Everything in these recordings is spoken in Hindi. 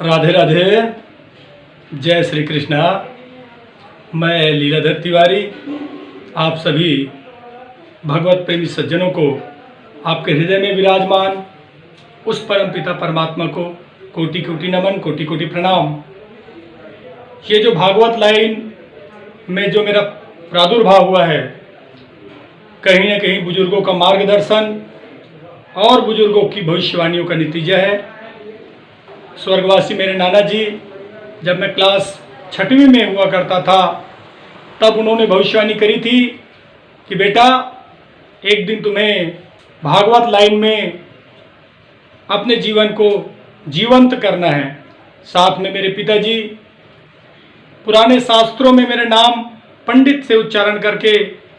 राधे राधे। जय श्री कृष्णा। मैं लीलाधर तिवारी आप सभी भगवत प्रेमी सज्जनों को आपके हृदय में विराजमान उस परम पिता परमात्मा को कोटि कोटि नमन, कोटि कोटि प्रणाम। ये जो भागवत लाइन में जो मेरा प्रादुर्भाव हुआ है, कहीं न कहीं बुजुर्गों का मार्गदर्शन और बुजुर्गों की भविष्यवाणियों का नतीजा है। स्वर्गवासी मेरे नाना जी जब मैं क्लास 6वीं में हुआ करता था, तब उन्होंने भविष्यवाणी करी थी कि बेटा, एक दिन तुम्हें भागवत लाइन में अपने जीवन को जीवंत करना है। साथ में मेरे पिताजी पुराने शास्त्रों में मेरे नाम पंडित से उच्चारण करके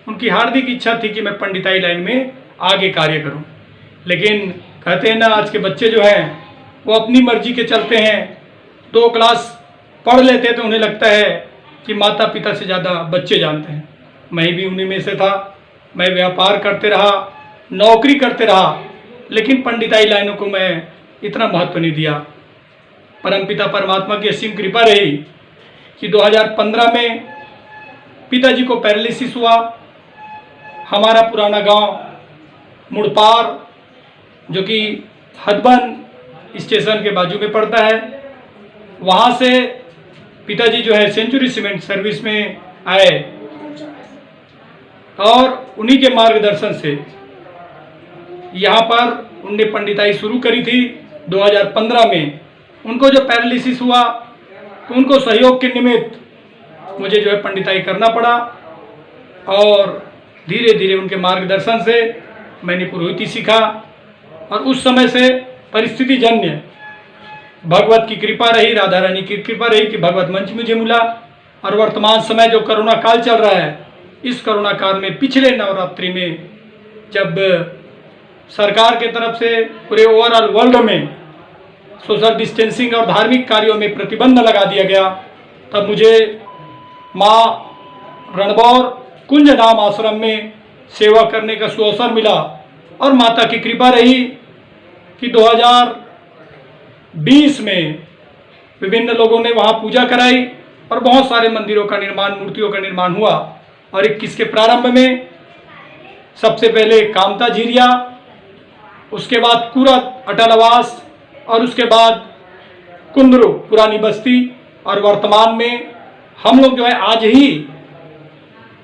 उनकी हार्दिक इच्छा थी कि मैं पंडिताई लाइन में आगे कार्य करूं। लेकिन कहते हैं ना, आज के बच्चे जो हैं वो अपनी मर्जी के चलते हैं। 2 क्लास पढ़ लेते तो उन्हें लगता है कि माता पिता से ज़्यादा बच्चे जानते हैं। मैं भी उन्हीं में से था। मैं व्यापार करते रहा, नौकरी करते रहा, लेकिन पंडिताई लाइनों को मैं इतना महत्व नहीं दिया। परमपिता परमात्मा की असीम कृपा रही कि 2015 में पिताजी को पैरालिसिस हुआ। हमारा पुराना गांव मुड़पार, जो कि हदबन स्टेशन के बाजू में पड़ता है, वहाँ से पिताजी जो है सेंचुरी सीमेंट सर्विस में आए और उन्हीं के मार्गदर्शन से यहाँ पर उनने पंडिताई शुरू करी थी। 2015 में उनको जो पैरालिसिस हुआ तो उनको सहयोग के निमित्त मुझे जो है पंडिताई करना पड़ा और धीरे धीरे उनके मार्गदर्शन से मैंने पुरोहिती सीखा। और उस समय से परिस्थिति जन्य भगवत की कृपा रही, राधा रानी की कृपा रही कि भगवत मंच मुझे मिला। और वर्तमान समय जो कोरोना काल चल रहा है, इस कोरोना काल में पिछले नवरात्रि में जब सरकार के तरफ से पूरे ओवरऑल वर्ल्ड में सोशल डिस्टेंसिंग और धार्मिक कार्यों में प्रतिबंध लगा दिया गया, तब मुझे माँ रणबौर कुंज नाम आश्रम में सेवा करने का सुअवसर मिला। और माता की कृपा रही कि 2020 में विभिन्न लोगों ने वहाँ पूजा कराई और बहुत सारे मंदिरों का निर्माण, मूर्तियों का निर्माण हुआ। और 21 के प्रारंभ में सबसे पहले कामता झीरिया, उसके बाद कुरत अटलवास और उसके बाद कुंदरू पुरानी बस्ती। और वर्तमान में हम लोग जो है आज ही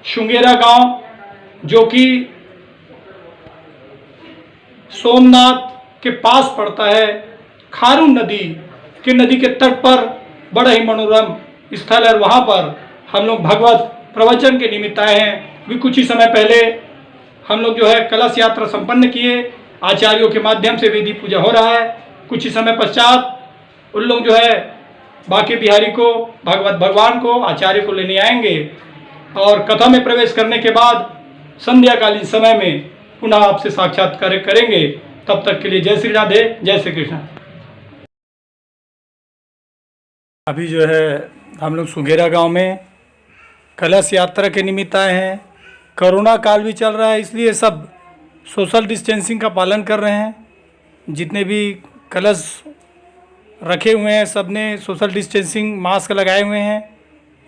शुंगेरा गांव, जो कि सोमनाथ के पास पड़ता है, खारून नदी के तट पर बड़ा ही मनोरम स्थल है। वहाँ पर हम लोग भगवत प्रवचन के निमित्त आए हैं। भी कुछ ही समय पहले हम लोग जो है कलश यात्रा संपन्न किए। आचार्यों के माध्यम से वेदी पूजा हो रहा है। कुछ ही समय पश्चात उन लोग जो है बाके बिहारी को, भगवत भगवान को, आचार्य को लेने आएंगे और कथा में प्रवेश करने के बाद संध्याकालीन समय में पुनः आपसे साक्षात्कार करेंगे। तब तक के लिए जय श्री राधे, जय श्री कृष्ण। अभी जो है हम लोग सुगेरा गांव में कलश यात्रा के निमित्त आए हैं। कोरोना काल भी चल रहा है, इसलिए सब सोशल डिस्टेंसिंग का पालन कर रहे हैं। जितने भी कलश रखे हुए हैं, सब ने सोशल डिस्टेंसिंग मास्क लगाए हुए हैं।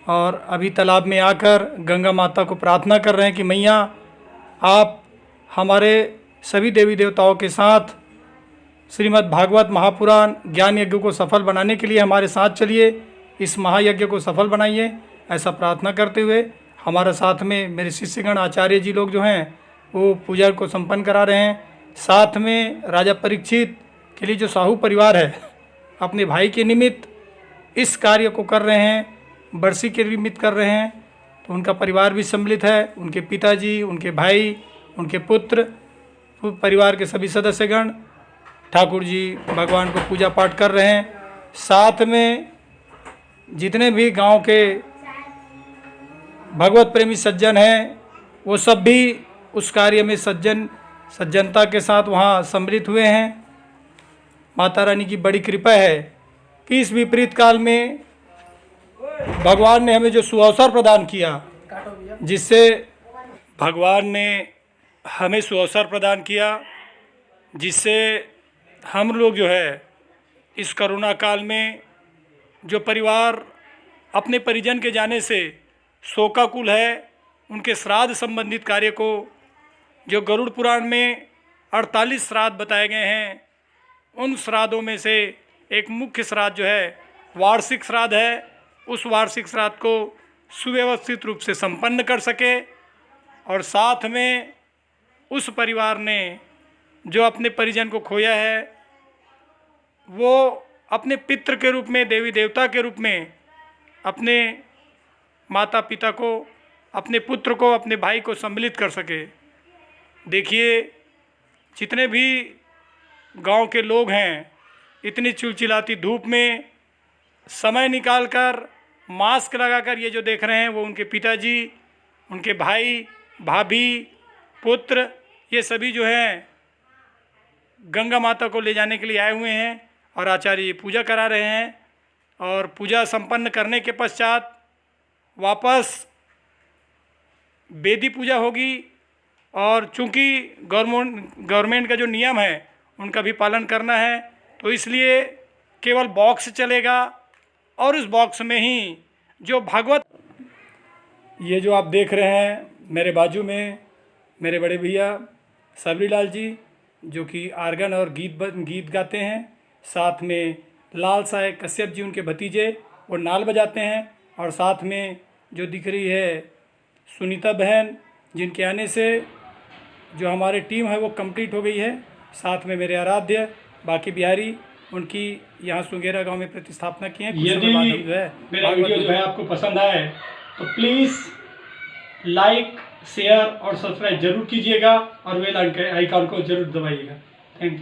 और अभी तालाब में आकर गंगा माता को प्रार्थना कर रहे हैं कि मैया, आप हमारे सभी देवी देवताओं के साथ श्रीमद् भागवत महापुराण ज्ञान यज्ञ को सफल बनाने के लिए हमारे साथ चलिए, इस महायज्ञ को सफल बनाइए, ऐसा प्रार्थना करते हुए हमारे साथ में मेरे शिष्यगण आचार्य जी लोग जो हैं वो पूजा को संपन्न करा रहे हैं। साथ में राजा परीक्षित के लिए जो साहू परिवार है, अपने भाई के निमित्त इस कार्य को कर रहे हैं, बरसी के निमित्त कर रहे हैं। तो उनका परिवार भी सम्मिलित है, उनके पिताजी, उनके भाई, उनके पुत्र, परिवार के सभी सदस्यगण ठाकुर जी भगवान को पूजा पाठ कर रहे हैं। साथ में जितने भी गांव के भगवत प्रेमी सज्जन हैं, वो सब भी उस कार्य में सज्जनता के साथ वहाँ सम्मिलित हुए हैं। माता रानी की बड़ी कृपा है कि इस विपरीत काल में भगवान ने हमें जो सुअवसर प्रदान किया, जिससे भगवान ने हमें सुअवसर प्रदान किया, जिससे हम लोग जो है इस कोरोना काल में जो परिवार अपने परिजन के जाने से शोकाकुल है, उनके श्राद्ध संबंधित कार्य को, जो गरुड़ पुराण में 48 श्राद्ध बताए गए हैं, उन श्राद्धों में से एक मुख्य श्राद्ध जो है वार्षिक श्राद्ध है, उस वार्षिक श्राद्ध को सुव्यवस्थित रूप से संपन्न कर सके और साथ में उस परिवार ने जो अपने परिजन को खोया है वो अपने पितृ के रूप में, देवी देवता के रूप में अपने माता पिता को, अपने पुत्र को, अपने भाई को सम्मिलित कर सके। देखिए, जितने भी गांव के लोग हैं इतनी चिलचिलाती धूप में समय निकालकर मास्क लगाकर ये जो देख रहे हैं वो उनके पिताजी, उनके भाई, भाभी, पुत्र, ये सभी जो हैं गंगा माता को ले जाने के लिए आए हुए हैं और आचार्य जी पूजा करा रहे हैं। और पूजा संपन्न करने के पश्चात वापस वेदी पूजा होगी और चूँकि गवर्नमेंट का जो नियम है उनका भी पालन करना है, तो इसलिए केवल बॉक्स चलेगा और उस बॉक्स में ही जो भागवत, ये जो आप देख रहे हैं मेरे बाजू में मेरे बड़े भैया सबरीलाल जी, जो कि आर्गन और गीत गाते हैं, साथ में लाल साहे कश्यप जी उनके भतीजे वो नाल बजाते हैं, और साथ में जो दिख रही है सुनीता बहन, जिनके आने से जो हमारी टीम है वो कंप्लीट हो गई है। साथ में मेरे आराध्य बाकी बिहारी, उनकी यहाँ सुंगेरा गांव में प्रतिस्थापना की है। यदि मेरा वीडियो जो है आपको पसंद आए तो प्लीज़ लाइक, शेयर और सब्सक्राइब जरूर कीजिएगा और बेल आइकन को जरूर दबाइएगा। Thank you.